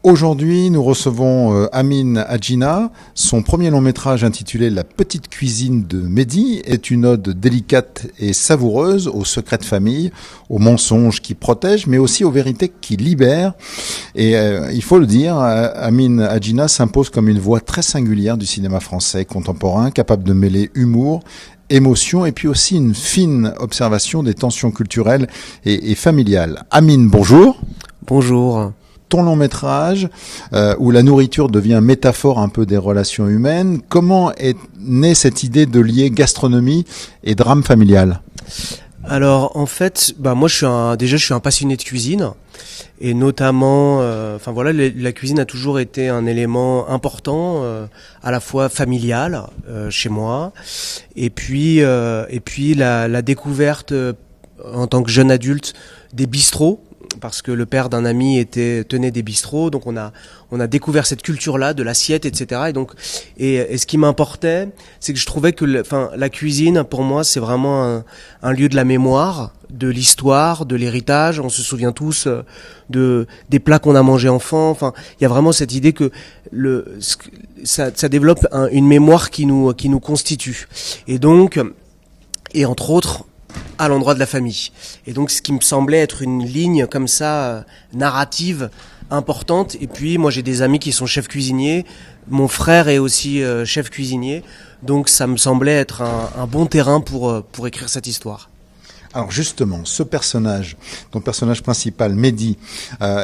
Aujourd'hui, nous recevons Amine Hadjina. Son premier long métrage intitulé La petite cuisine de Mehdi est une ode délicate et savoureuse aux secrets de famille, aux mensonges qui protègent, mais aussi aux vérités qui libèrent. Et il faut le dire, Amine Hadjina s'impose comme une voix très singulière du cinéma français contemporain, capable de mêler humour, émotion et puis aussi une fine observation des tensions culturelles et familiales. Amine, bonjour. Bonjour. Ton long métrage, où la nourriture devient métaphore un peu des relations humaines, comment est née cette idée de lier gastronomie et drame familial ? Alors en fait, moi je suis un passionné de cuisine et notamment, la cuisine a toujours été un élément important, à la fois familial chez moi, et puis la découverte en tant que jeune adulte des bistrots. Parce que le père d'un ami tenait des bistrots, donc on a découvert cette culture-là de l'assiette, etc. Et ce qui m'importait, c'est que je trouvais que la cuisine, pour moi, c'est vraiment un lieu de la mémoire, de l'histoire, de l'héritage. On se souvient tous des plats qu'on a mangés enfant. Enfin, il y a vraiment cette idée que ça développe une mémoire qui nous constitue. Et entre autres, à l'endroit de la famille. Et donc ce qui me semblait être une ligne comme ça, narrative, importante. Et puis moi j'ai des amis qui sont chefs cuisiniers, mon frère est aussi chef cuisinier, donc ça me semblait être un bon terrain pour écrire cette histoire. Alors justement, ce personnage, ton personnage principal, Mehdi,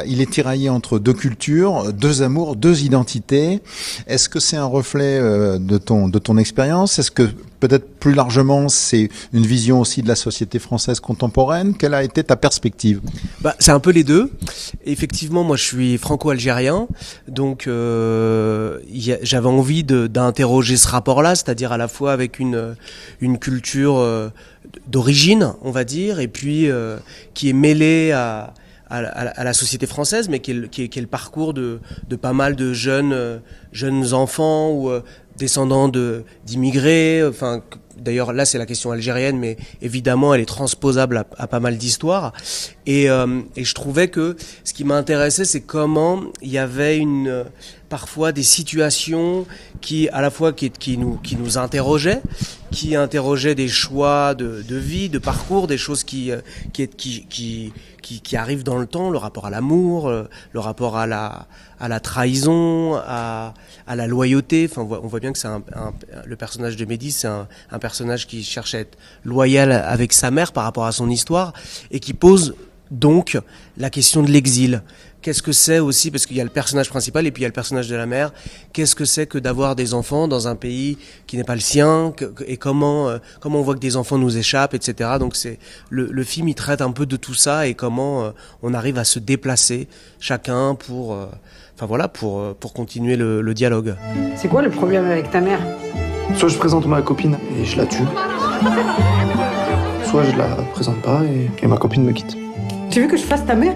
il est tiraillé entre deux cultures, deux amours, deux identités. Est-ce que c'est un reflet de ton expérience ? Est-ce que peut-être plus largement, c'est une vision aussi de la société française contemporaine ? Quelle a été ta perspective ? C'est un peu les deux. Effectivement, moi je suis franco-algérien, donc j'avais envie d'interroger ce rapport-là, c'est-à-dire à la fois avec une culture d'origine, on va dire, et puis qui est mêlée à la société française, mais qui est le parcours de pas mal de jeunes enfants ou descendants d'immigrés. Enfin, d'ailleurs là c'est la question algérienne, mais évidemment elle est transposable à pas mal d'histoires. Et je trouvais que ce qui m'intéressait, c'est comment il y avait parfois des situations qui à la fois qui nous interrogeaient, qui interrogeaient des choix de vie, de parcours, des choses qui arrivent dans le temps, le rapport à l'amour, le rapport à la trahison, à la loyauté. Enfin, on voit bien que le personnage de Mehdi, c'est un personnage qui cherche à être loyal avec sa mère par rapport à son histoire et qui pose donc la question de l'exil. Qu'est-ce que c'est aussi, parce qu'il y a le personnage principal et puis il y a le personnage de la mère, qu'est-ce que c'est que d'avoir des enfants dans un pays qui n'est pas le sien, et comment on voit que des enfants nous échappent, etc. Donc le film, il traite un peu de tout ça et comment on arrive à se déplacer chacun pour continuer le dialogue. C'est quoi le problème avec ta mère ? Soit je présente ma copine et je la tue, soit je la présente pas et ma copine me quitte. Tu veux que je fasse ta mère ?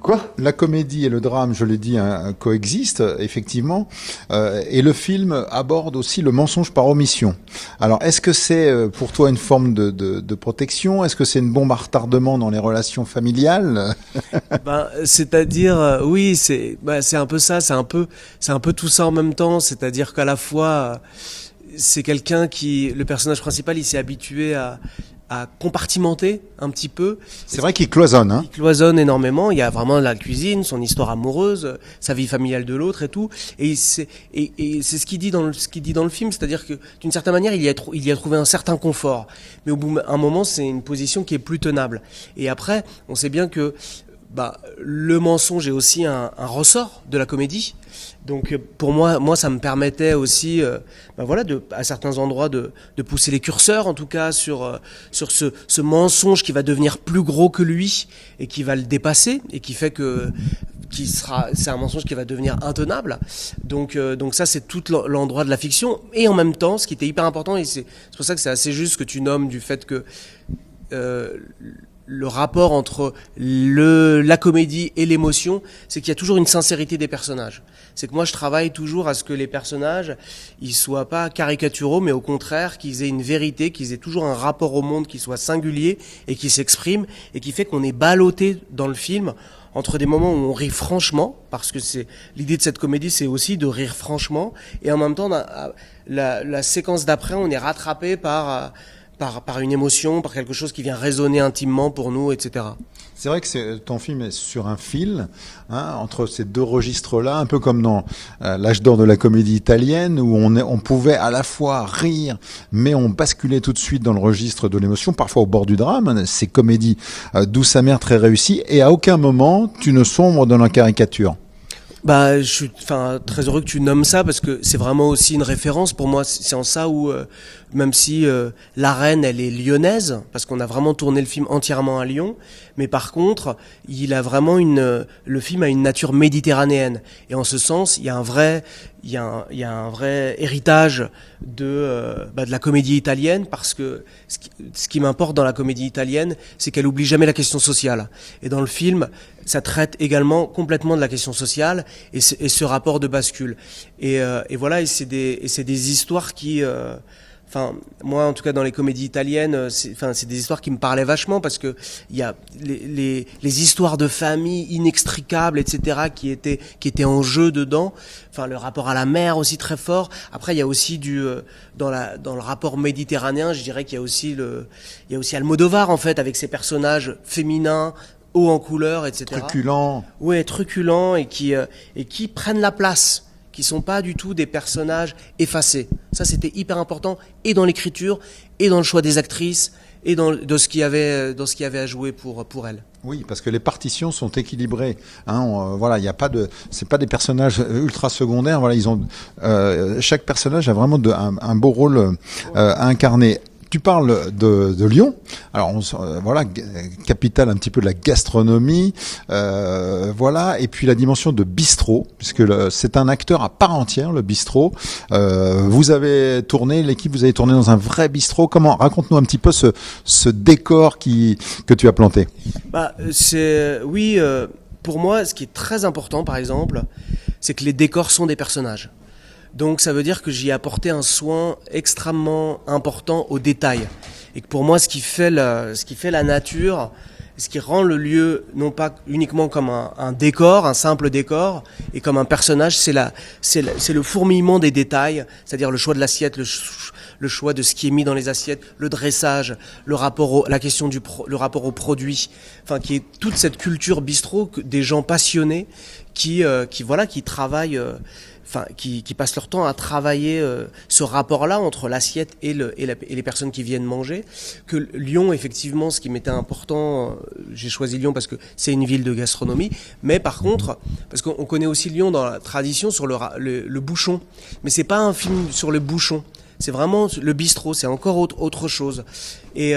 Quoi ? La comédie et le drame, je l'ai dit, coexistent, effectivement, et le film aborde aussi le mensonge par omission. Alors, est-ce que c'est pour toi une forme de protection ? Est-ce que c'est une bombe à retardement dans les relations familiales ? C'est-à-dire, oui, c'est un peu ça, c'est un peu tout ça en même temps, c'est-à-dire qu'à la fois, c'est quelqu'un le personnage principal, il s'est habitué à compartimenter un petit peu. C'est vrai qu'il cloisonne, hein. Il cloisonne énormément. Il y a vraiment la cuisine, son histoire amoureuse, sa vie familiale de l'autre et tout. Et c'est ce qu'il dit dans le film, c'est-à-dire que d'une certaine manière, il y a trouvé un certain confort. Mais au bout d'un moment, c'est une position qui est plus tenable. Et après, on sait bien que le mensonge est aussi un ressort de la comédie. Donc pour moi ça me permettait aussi à certains endroits de pousser les curseurs, en tout cas sur ce mensonge qui va devenir plus gros que lui et qui va le dépasser et qui fait c'est un mensonge qui va devenir intenable. Donc ça c'est tout l'endroit de la fiction. Et en même temps, ce qui était hyper important, et c'est pour ça que c'est assez juste que tu nommes du fait que le rapport entre la comédie et l'émotion, c'est qu'il y a toujours une sincérité des personnages. C'est que moi, je travaille toujours à ce que les personnages, ils soient pas caricaturaux, mais au contraire, qu'ils aient une vérité, qu'ils aient toujours un rapport au monde qui soit singulier et qui s'exprime et qui fait qu'on est ballotté dans le film entre des moments où on rit franchement, parce que c'est l'idée de cette comédie, c'est aussi de rire franchement, et en même temps, la séquence d'après, on est rattrapé par une émotion, par quelque chose qui vient résonner intimement pour nous, etc. C'est vrai que ton film est sur un fil, entre ces deux registres-là, un peu comme dans l'âge d'or de la comédie italienne, où on pouvait à la fois rire, mais on basculait tout de suite dans le registre de l'émotion, parfois au bord du drame, ces comédies douces amères très réussies, et à aucun moment tu ne sombres dans la caricature. Bah, je suis très heureux que tu nommes ça parce que c'est vraiment aussi une référence pour moi. C'est en ça où, même si la reine elle est lyonnaise, parce qu'on a vraiment tourné le film entièrement à Lyon, mais par contre, le film a une nature méditerranéenne. Et en ce sens, il y a un vrai héritage de la comédie italienne, parce que ce qui m'importe dans la comédie italienne, c'est qu'elle oublie jamais la question sociale. Et dans le film, ça traite également complètement de la question sociale et ce rapport de bascule. Et voilà, et c'est des histoires qui, moi en tout cas dans les comédies italiennes, c'est des histoires qui me parlaient vachement, parce que il y a les histoires de famille inextricables, etc., qui étaient en jeu dedans. Enfin, le rapport à la mer aussi très fort. Après, il y a aussi dans le rapport méditerranéen, je dirais qu'il y a aussi Almodovar en fait, avec ses personnages féminins, haut en couleur, etc. Truculents. Ouais, truculents, et qui prennent la place, qui sont pas du tout des personnages effacés. Ça, c'était hyper important, et dans l'écriture, et dans le choix des actrices, et dans ce qu'il y avait à jouer pour elles. Oui, parce que les partitions sont équilibrées. Voilà, il y a pas c'est pas des personnages ultra secondaires. Voilà, chaque personnage a vraiment un beau rôle à incarner. Tu parles de Lyon. Alors voilà, capitale un petit peu de la gastronomie, voilà, et puis la dimension de bistrot, puisque c'est un acteur à part entière, le bistrot. Vous avez tourné dans un vrai bistrot. Raconte-nous un petit peu ce décor que tu as planté. Pour moi, ce qui est très important, par exemple, c'est que les décors sont des personnages. Donc ça veut dire que j'y ai apporté un soin extrêmement important aux détails. Et que pour moi, ce qui fait la nature, ce qui rend le lieu non pas uniquement comme un décor, un simple décor, et comme un personnage, c'est le fourmillement des détails, c'est-à-dire le choix de l'assiette, le choix de ce qui est mis dans les assiettes, le dressage, le rapport le rapport au produit, qui est toute cette culture bistrot des gens passionnés qui travaillent. Qui passent leur temps à travailler ce rapport-là entre l'assiette et les personnes qui viennent manger. Que Lyon, effectivement, ce qui m'était important, j'ai choisi Lyon parce que c'est une ville de gastronomie, mais par contre, parce qu'on connaît aussi Lyon dans la tradition sur le bouchon, mais c'est pas un film sur le bouchon. C'est vraiment le bistrot, c'est encore autre chose. Et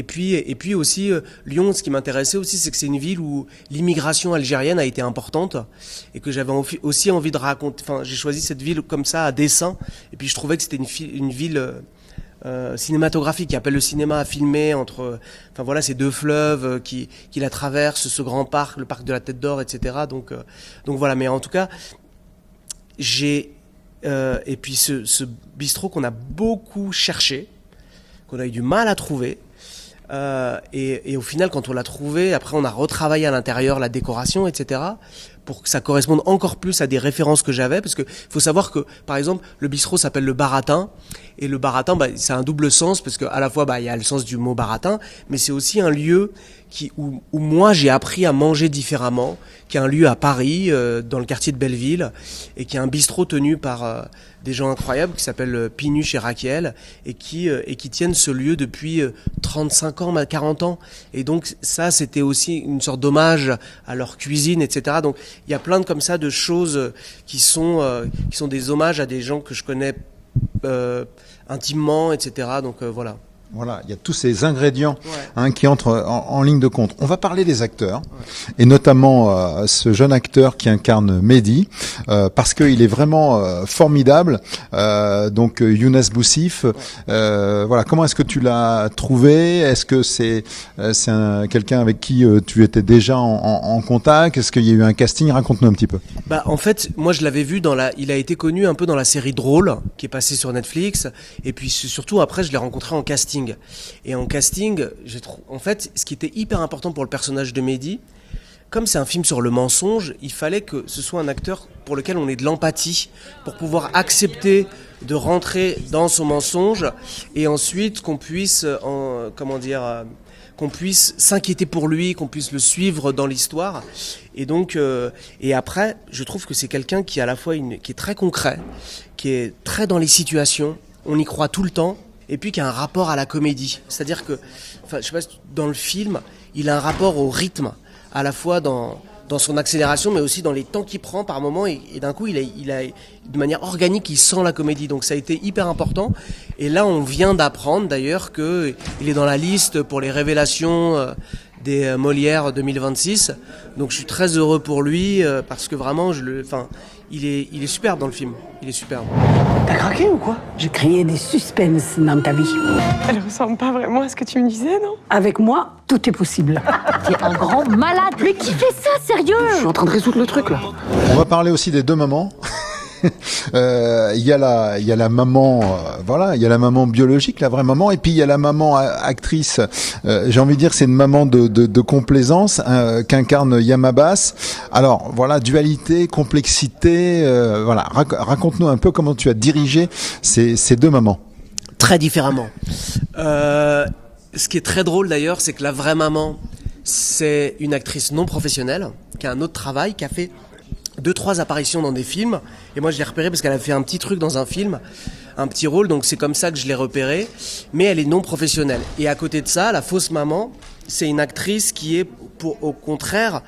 puis aussi, Lyon, ce qui m'intéressait aussi, c'est que c'est une ville où l'immigration algérienne a été importante, et que j'avais aussi envie de raconter. J'ai choisi cette ville comme ça à dessein, et puis je trouvais que c'était une ville cinématographique qui appelle le cinéma à filmer entre, ces deux fleuves qui la traversent, ce grand parc, le parc de la Tête d'Or, etc. Donc voilà. Mais en tout cas, et puis ce bistrot qu'on a beaucoup cherché, qu'on a eu du mal à trouver, et au final, quand on l'a trouvé, après on a retravaillé à l'intérieur la décoration, etc., pour que ça corresponde encore plus à des références que j'avais, parce que faut savoir que, par exemple, le bistrot s'appelle le Baratin, et le Baratin, c'est un double sens, parce que à la fois, il y a le sens du mot baratin, mais c'est aussi un lieu où moi j'ai appris à manger différemment, qui est un lieu à Paris, dans le quartier de Belleville, et qui est un bistrot tenu par des gens incroyables qui s'appellent Pinuche et Raquiel, et qui tiennent ce lieu depuis 35 ans, 40 ans. Et donc ça, c'était aussi une sorte d'hommage à leur cuisine, etc. Donc il y a plein de choses qui sont des hommages à des gens que je connais intimement, etc. Donc voilà. Voilà, il y a tous ces ingrédients qui entrent en ligne de compte. On va parler des acteurs, et notamment ce jeune acteur qui incarne Mehdi, parce qu'il est vraiment formidable. Donc Younes Boussif, voilà, comment est-ce que tu l'as trouvé? Est-ce que c'est quelqu'un avec qui tu étais déjà en contact? Est-ce qu'il y a eu un casting? Raconte-nous un petit peu. En fait, moi je l'avais vu il a été connu un peu dans la série Drôle qui est passée sur Netflix, et puis surtout après je l'ai rencontré en casting. Et en casting, en fait, ce qui était hyper important pour le personnage de Mehdi, comme c'est un film sur le mensonge, il fallait que ce soit un acteur pour lequel on ait de l'empathie, pour pouvoir accepter de rentrer dans son mensonge et ensuite qu'on puisse, qu'on puisse s'inquiéter pour lui, qu'on puisse le suivre dans l'histoire. Et donc, et après, je trouve que c'est quelqu'un qui à la fois qui est très concret, qui est très dans les situations, on y croit tout le temps, et puis qui a un rapport à la comédie. C'est-à-dire que, je sais pas, dans le film, il a un rapport au rythme, à la fois dans son accélération, mais aussi dans les temps qu'il prend par moment, et d'un coup, il a de manière organique, il sent la comédie. Donc ça a été hyper important. Et là, on vient d'apprendre d'ailleurs qu'il est dans la liste pour les révélations des Molières 2026. Donc je suis très heureux pour lui parce que vraiment, il est superbe dans le film. Il est superbe. T'as craqué ou quoi? J'ai créé des suspens dans ta vie. Elle ressemble pas vraiment à ce que tu me disais, non? Avec moi, tout est possible. T'es un grand malade. Mais qui fait ça, sérieux? Je suis en train de résoudre le truc là. On va parler aussi des deux mamans. Il y a la maman, il y a la maman biologique, la vraie maman, et puis il y a la maman actrice. J'ai envie de dire, c'est une maman de complaisance qu'incarne Yam Abbas. Alors voilà, dualité, complexité. Raconte-nous un peu comment tu as dirigé ces deux mamans. Très différemment. Ce qui est très drôle d'ailleurs, c'est que la vraie maman, c'est une actrice non professionnelle qui a un autre travail, qui a fait 2-3 apparitions dans des films, et moi je l'ai repérée parce qu'elle a fait un petit truc dans un film, un petit rôle, donc c'est comme ça que je l'ai repérée, mais elle est non professionnelle. Et à côté de ça, la fausse maman, c'est une actrice qui est au contraire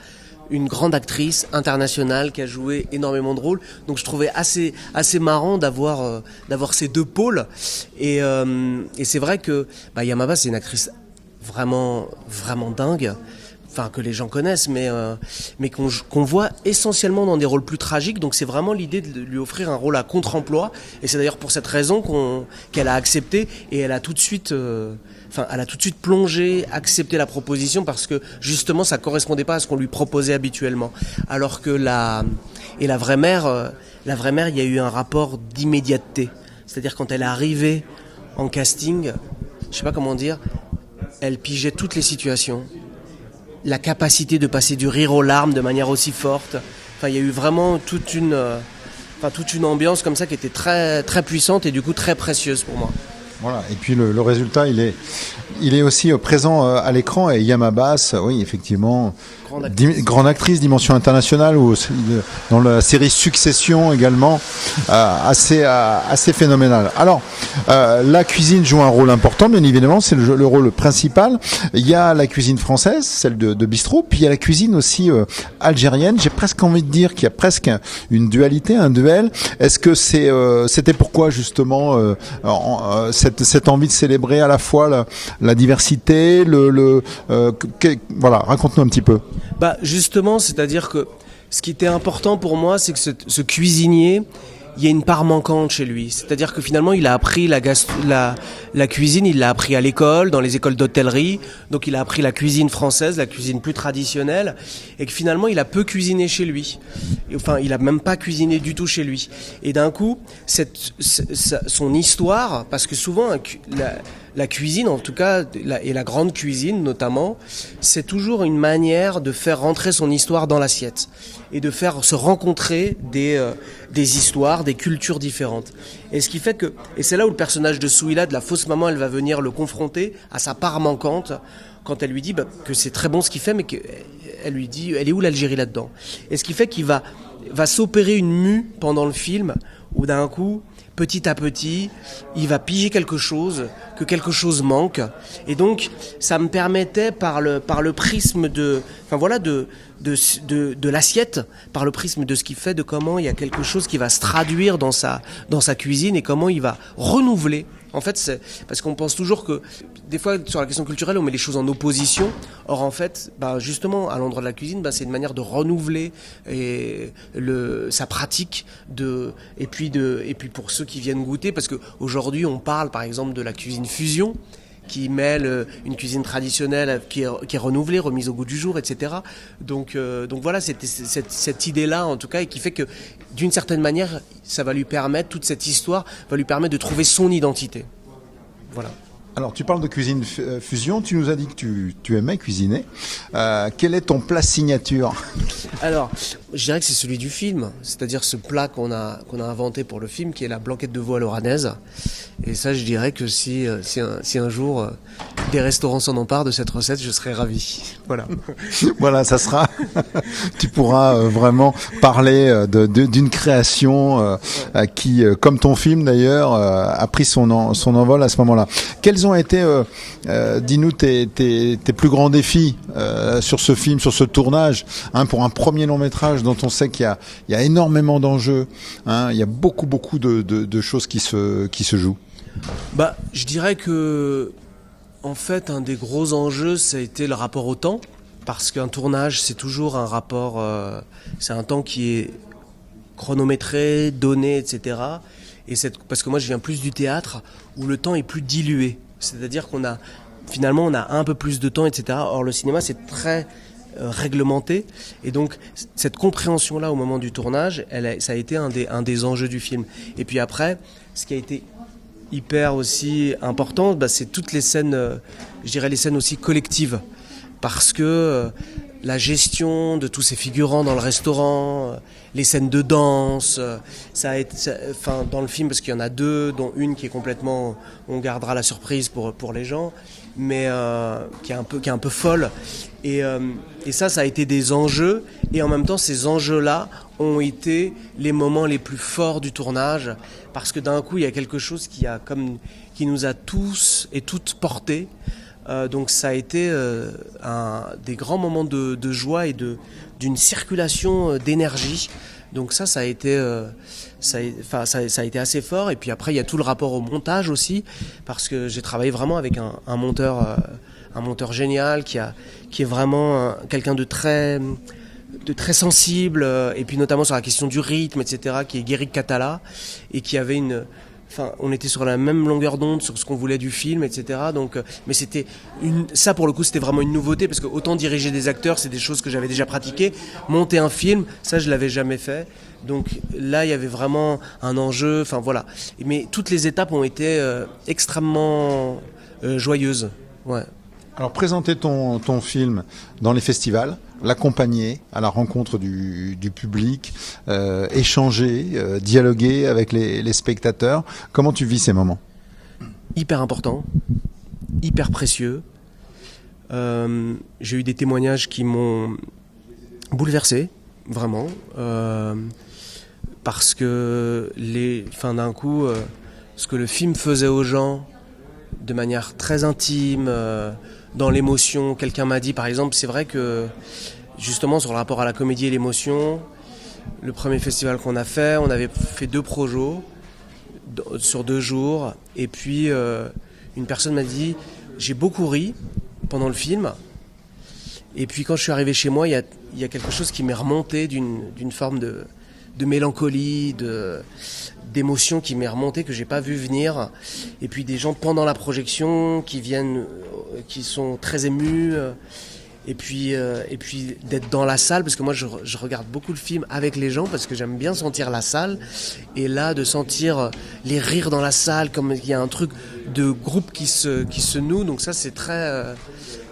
une grande actrice internationale qui a joué énormément de rôles, donc je trouvais assez marrant d'avoir ces deux pôles, et c'est vrai que Yam Abbas, c'est une actrice vraiment dingue, enfin que les gens connaissent, mais qu'on voit essentiellement dans des rôles plus tragiques. Donc c'est vraiment l'idée de lui offrir un rôle à contre-emploi, et c'est d'ailleurs pour cette raison qu'elle a accepté, et elle a tout de suite plongé, accepté la proposition, parce que justement ça correspondait pas à ce qu'on lui proposait habituellement. Alors que la vraie mère, il y a eu un rapport d'immédiateté. C'est-à-dire quand elle est arrivée en casting, je sais pas comment dire, elle pigeait toutes les situations. La capacité de passer du rire aux larmes de manière aussi forte. Enfin, il y a eu vraiment toute une ambiance comme ça qui était très, très puissante et du coup très précieuse pour moi. Voilà. Et puis le résultat, il est aussi présent à l'écran. Et Yam Abbas, oui, effectivement, grande actrice, dimension internationale, ou dans la série Succession également, assez phénoménal. Alors, la cuisine joue un rôle important, bien évidemment, c'est le rôle principal. Il y a la cuisine française, celle de bistrot, puis il y a la cuisine aussi algérienne. J'ai presque envie de dire qu'il y a presque une dualité, un duel. Est-ce que c'était pourquoi justement cette envie de célébrer à la fois la diversité, voilà, raconte-nous un petit peu. Justement, c'est-à-dire que ce qui était important pour moi, c'est que ce cuisinier, il y a une part manquante chez lui. C'est-à-dire que finalement, il a appris la cuisine, il l'a appris à l'école, dans les écoles d'hôtellerie. Donc il a appris la cuisine française, la cuisine plus traditionnelle, et que finalement, il a peu cuisiné chez lui. Enfin, il a même pas cuisiné du tout chez lui. Et d'un coup, son histoire, parce que souvent, la cuisine, en tout cas, et la grande cuisine notamment, c'est toujours une manière de faire rentrer son histoire dans l'assiette et de faire se rencontrer des histoires, des cultures différentes. Et ce qui fait que, et c'est là où le personnage de Souila, de la fausse maman, elle va venir le confronter à sa part manquante, quand elle lui dit que c'est très bon ce qu'il fait, mais qu'elle lui dit, elle est où l'Algérie là-dedans? Et ce qui fait qu'il va s'opérer une mue pendant le film, où d'un coup, petit à petit, il va piger quelque chose, que quelque chose manque. Et donc, ça me permettait, par le prisme de l'assiette, par le prisme de ce qu'il fait, de comment il y a quelque chose qui va se traduire dans sa cuisine et comment il va renouveler. En fait, c'est parce qu'on pense toujours que, des fois, sur la question culturelle, on met les choses en opposition. Or, en fait, justement, à l'endroit de la cuisine, c'est une manière de renouveler sa pratique et puis pour ceux qui viennent goûter, parce que aujourd'hui, on parle, par exemple, de la cuisine fusion, qui mêle une cuisine traditionnelle qui est renouvelée, remise au goût du jour, etc. Donc voilà, c'était cette idée-là, en tout cas, et qui fait que, d'une certaine manière, ça va lui permettre, toute cette histoire va lui permettre de trouver son identité. Voilà. Alors, tu parles de cuisine fusion. Tu nous as dit que tu aimais cuisiner. Quel est ton plat signature? Alors, je dirais que c'est celui du film, c'est-à-dire ce plat qu'on a inventé pour le film, qui est la blanquette de veau à l'oranaise. Et ça, je dirais que si un jour des restaurants s'en emparent de cette recette, je serais ravi. Voilà. Voilà, ça sera. Tu pourras vraiment parler d'une création qui, comme ton film d'ailleurs, a pris son envol à ce moment-là. Quels ont été, dis-nous, tes plus grands défis sur ce film, sur ce tournage, pour un premier long métrage dont on sait qu'il y a énormément d'enjeux, il y a beaucoup de choses qui se jouent. Bah, je dirais que, en fait, un des gros enjeux, ça a été le rapport au temps, parce qu'un tournage, c'est toujours un rapport, c'est un temps qui est chronométré, donné, etc. Parce que moi, je viens plus du théâtre, où le temps est plus dilué. C'est-à-dire qu'on a un peu plus de temps, etc. Or, le cinéma, c'est très réglementé. Et donc, cette compréhension-là, au moment du tournage, ça a été un des enjeux du film. Et puis après, ce qui a été hyper aussi important, c'est toutes les scènes, je dirais les scènes aussi collectives. Parce que la gestion de tous ces figurants dans le restaurant, les scènes de danse, dans le film, parce qu'il y en a deux, dont une qui est complètement, on gardera la surprise pour les gens, mais qui est un peu folle. Et ça a été des enjeux, et en même temps, ces enjeux-là ont été les moments les plus forts du tournage, parce que d'un coup, il y a quelque chose qui nous a tous et toutes portés. Donc ça a été des grands moments de joie et d'une circulation d'énergie. Donc ça a été assez fort. Et puis après il y a tout le rapport au montage aussi, parce que j'ai travaillé vraiment avec un monteur génial qui est vraiment quelqu'un de très sensible, et puis notamment sur la question du rythme, etc., qui est Guéric Catala, et qui avait on était sur la même longueur d'onde sur ce qu'on voulait du film, etc. Donc, mais ça pour le coup, c'était vraiment une nouveauté, parce que autant diriger des acteurs, c'est des choses que j'avais déjà pratiquées. Monter un film, ça je l'avais jamais fait. Donc là, il y avait vraiment un enjeu. Enfin voilà. Mais toutes les étapes ont été extrêmement joyeuses. Ouais. Alors, présenter ton film dans les festivals, l'accompagner à la rencontre du public, échanger, dialoguer avec les spectateurs. Comment tu vis ces moments? Hyper important, hyper précieux. J'ai eu des témoignages qui m'ont bouleversé, vraiment, parce que d'un coup, ce que le film faisait aux gens de manière très intime, dans l'émotion. Quelqu'un m'a dit, par exemple, c'est vrai que justement sur le rapport à la comédie et l'émotion, le premier festival qu'on a fait, on avait fait 2 projets sur 2 jours, et puis une personne m'a dit, j'ai beaucoup ri pendant le film, et puis quand je suis arrivé chez moi, il y a quelque chose qui m'est remonté d'une forme de mélancolie, d'émotion qui m'est remontée, que j'ai pas vu venir, et puis des gens pendant la projection qui sont très émus, et puis d'être dans la salle, parce que moi je regarde beaucoup le film avec les gens, parce que j'aime bien sentir la salle, et là de sentir les rires dans la salle, comme il y a un truc de groupe qui se noue, donc ça c'est très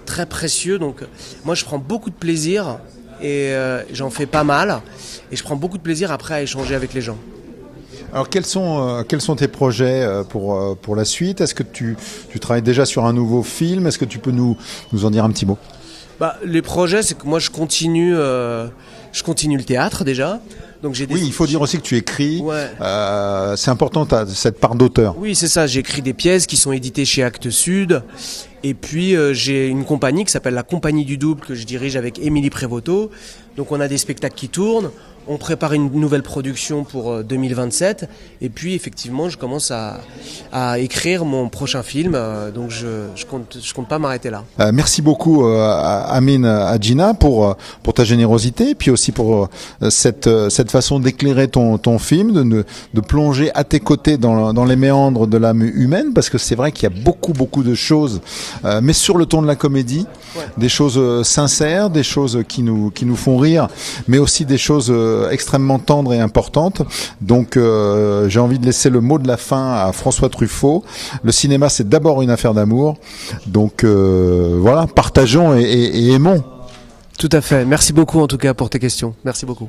très précieux. Donc moi je prends beaucoup de plaisir, et j'en fais pas mal, et je prends beaucoup de plaisir après à échanger avec les gens. Alors quels sont tes projets pour la suite? Est-ce que tu travailles déjà sur un nouveau film? Est-ce que tu peux nous en dire un petit mot? Les projets, c'est que moi je continue le théâtre déjà. Donc oui, il faut dire aussi que tu écris. Ouais. C'est important, tu as cette part d'auteur. Oui, c'est ça. J'écris des pièces qui sont éditées chez Actes Sud. Et puis j'ai une compagnie qui s'appelle la Compagnie du Double, que je dirige avec Émilie Prévoto. Donc on a des spectacles qui tournent. On prépare une nouvelle production pour 2027. Et puis effectivement, je commence à écrire mon prochain film. Donc je compte pas m'arrêter là. Merci beaucoup Amine Adjina pour ta générosité, et puis aussi pour cette façon d'éclairer ton film, de plonger à tes côtés dans les méandres de l'âme humaine, parce que c'est vrai qu'il y a beaucoup de choses, mais sur le ton de la comédie, ouais. Des choses sincères, des choses qui nous font rire, mais aussi des choses extrêmement tendre et importante. Donc j'ai envie de laisser le mot de la fin à François Truffaut. Le cinéma, c'est d'abord une affaire d'amour. Donc voilà, partageons et aimons. Tout à fait. Merci beaucoup en tout cas pour tes questions. Merci beaucoup.